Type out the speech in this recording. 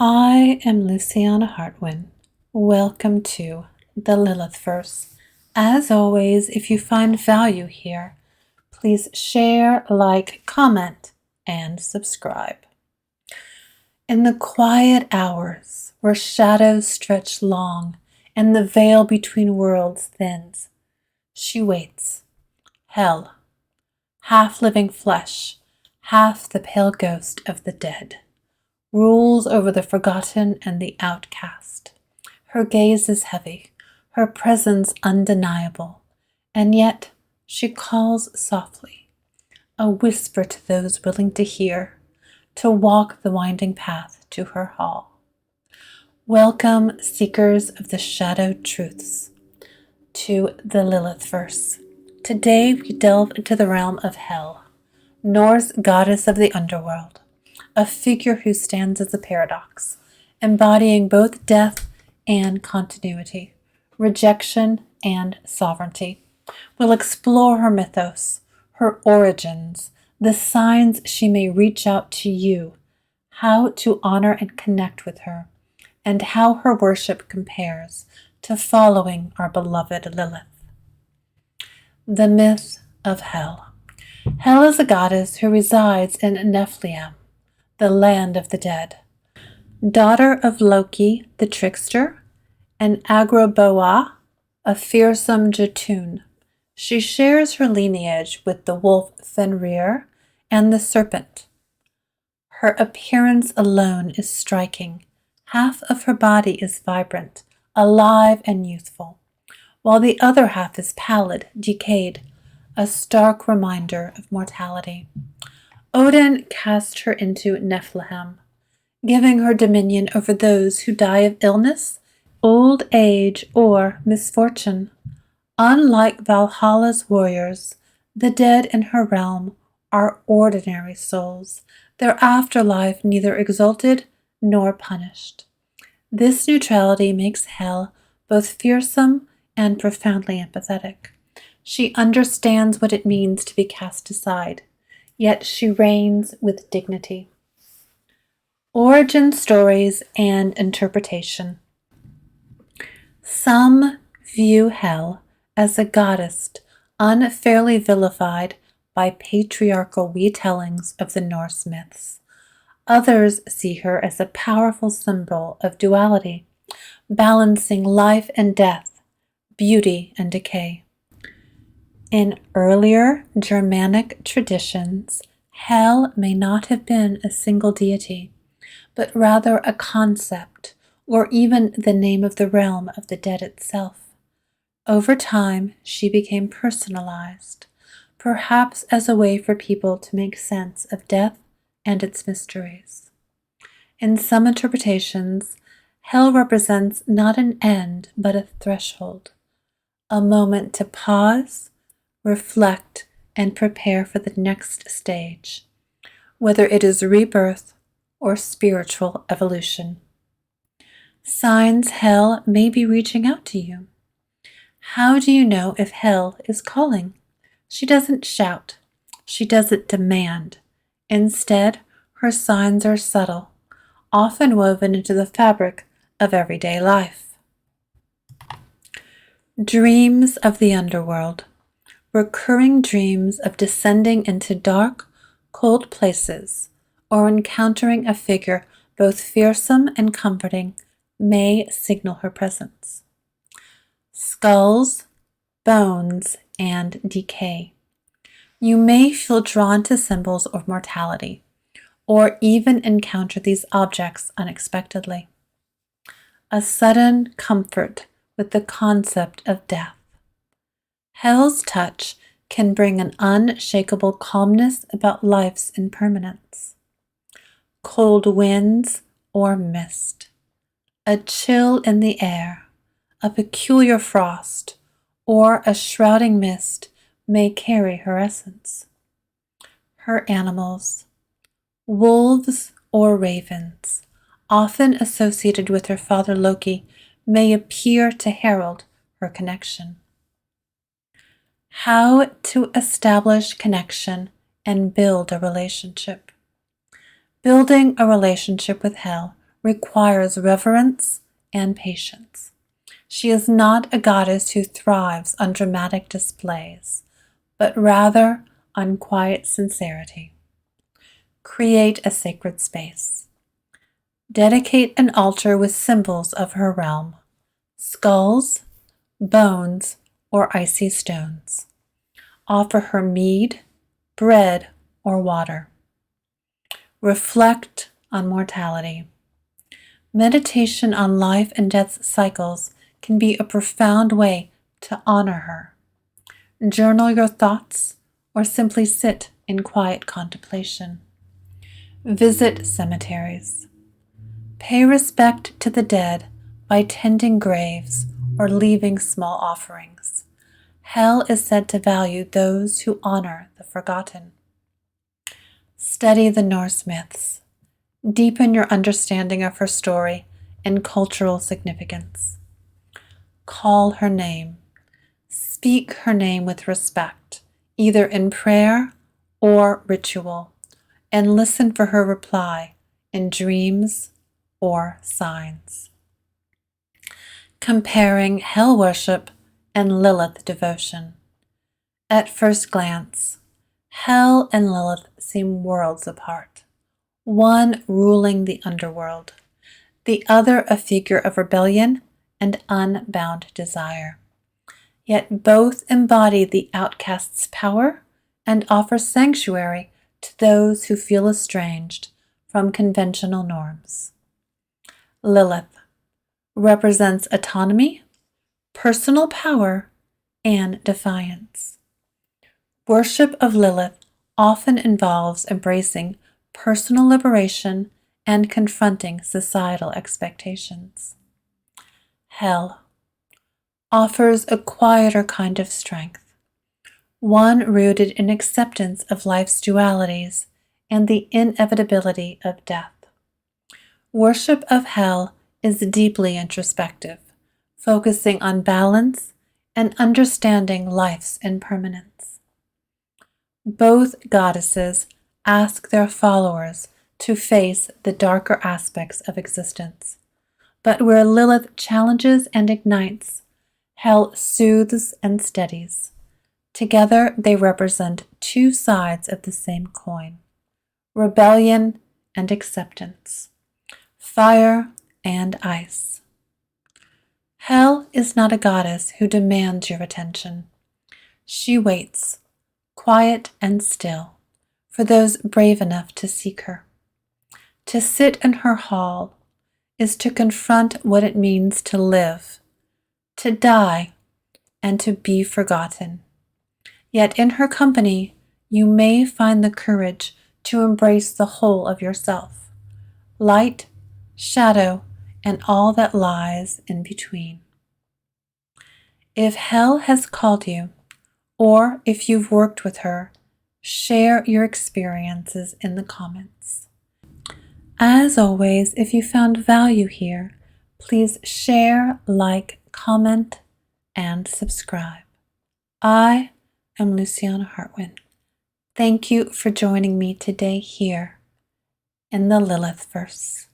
I am Luciana Hartwin. Welcome to the Lilith Verse. As always, if you find value here, please share, like, comment, and subscribe. In the quiet hours where shadows stretch long and the veil between worlds thins, she waits. Hel, half living flesh, half the pale ghost of the dead, rules over the forgotten and the outcast. Her gaze is heavy, her presence undeniable, and yet she calls softly, a whisper to those willing to hear, to walk the winding path to her hall. Welcome, seekers of the shadowed truths, to the Lilith Verse. Today we delve into the realm of Hel, Norse goddess of the underworld, a figure who stands as a paradox, embodying both death and continuity, rejection and sovereignty. We'll explore her mythos, her origins, the signs she may reach out to you, how to honor and connect with her, and how her worship compares to following our beloved Lilith. The myth of Hel. Hel is a goddess who resides in Nephilim, the land of the dead. Daughter of Loki, the trickster, and Agroboa, a fearsome Jotun, she shares her lineage with the wolf Fenrir and the serpent. Her appearance alone is striking. Half of her body is vibrant, alive and youthful, while the other half is pallid, decayed, a stark reminder of mortality. Odin cast her into Nephilim, giving her dominion over those who die of illness, old age, or misfortune. Unlike Valhalla's warriors, the dead in her realm are ordinary souls, their afterlife neither exalted nor punished. This neutrality makes Hel both fearsome and profoundly empathetic. She understands what it means to be cast aside, yet she reigns with dignity. Origin stories and interpretation. Some view Hel as a goddess unfairly vilified by patriarchal retellings of the Norse myths. Others see her as a powerful symbol of duality, balancing life and death, beauty and decay. In earlier Germanic traditions, Hel may not have been a single deity, but rather a concept, or even the name of the realm of the dead itself. Over time, she became personalized, perhaps as a way for people to make sense of death and its mysteries. In some interpretations, Hel represents not an end, but a threshold, a moment to pause, reflect, and prepare for the next stage, whether it is rebirth or spiritual evolution. Signs Hel may be reaching out to you. How do you know if Hel is calling? She doesn't shout. She doesn't demand. Instead, her signs are subtle, often woven into the fabric of everyday life. Dreams of the underworld. Recurring dreams of descending into dark, cold places, or encountering a figure both fearsome and comforting may signal her presence. Skulls, bones, and decay. You may feel drawn to symbols of mortality, or even encounter these objects unexpectedly. A sudden comfort with the concept of death. Hel's touch can bring an unshakable calmness about life's impermanence. Cold winds or mist. A chill in the air, a peculiar frost, or a shrouding mist may carry her essence. Her animals. Wolves or ravens, often associated with her father Loki, may appear to herald her connection. How to establish connection and build a relationship. Building a relationship with Hel requires reverence and patience. She is not a goddess who thrives on dramatic displays, but rather on quiet sincerity. Create a sacred space. Dedicate an altar with symbols of her realm: skulls, bones, or icy stones. Offer her mead, bread, or water. Reflect on mortality. Meditation on life and death cycles can be a profound way to honor her. Journal your thoughts or simply sit in quiet contemplation. Visit cemeteries. Pay respect to the dead by tending graves or leaving small offerings. Hel is said to value those who honor the forgotten. Study the Norse myths. Deepen your understanding of her story and cultural significance. Call her name. Speak her name with respect, either in prayer or ritual, and listen for her reply in dreams or signs. Comparing Hel worship and Lilith devotion. At first glance, Hel and Lilith seem worlds apart, one ruling the underworld, the other a figure of rebellion and unbound desire. Yet both embody the outcast's power and offer sanctuary to those who feel estranged from conventional norms. Lilith represents autonomy, personal power, and defiance. Worship of Lilith often involves embracing personal liberation and confronting societal expectations. Hel offers a quieter kind of strength, one rooted in acceptance of life's dualities and the inevitability of death. Worship of Hel is deeply introspective, focusing on balance and understanding life's impermanence. Both goddesses ask their followers to face the darker aspects of existence, but where Lilith challenges and ignites, Hel soothes and steadies. Together they represent two sides of the same coin: rebellion and acceptance, fire and ice. Hel is not a goddess who demands your attention. She waits, quiet and still, for those brave enough to seek her. To sit in her hall is to confront what it means to live, to die, and to be forgotten. Yet in her company, you may find the courage to embrace the whole of yourself: light, shadow, and all that lies in between. If Hel has called you, or if you've worked with her, share your experiences in the comments. As always, if you found value here, please share, like, comment, and subscribe. I am Luciana Hartwin. Thank you for joining me today here in the Lilith Verse.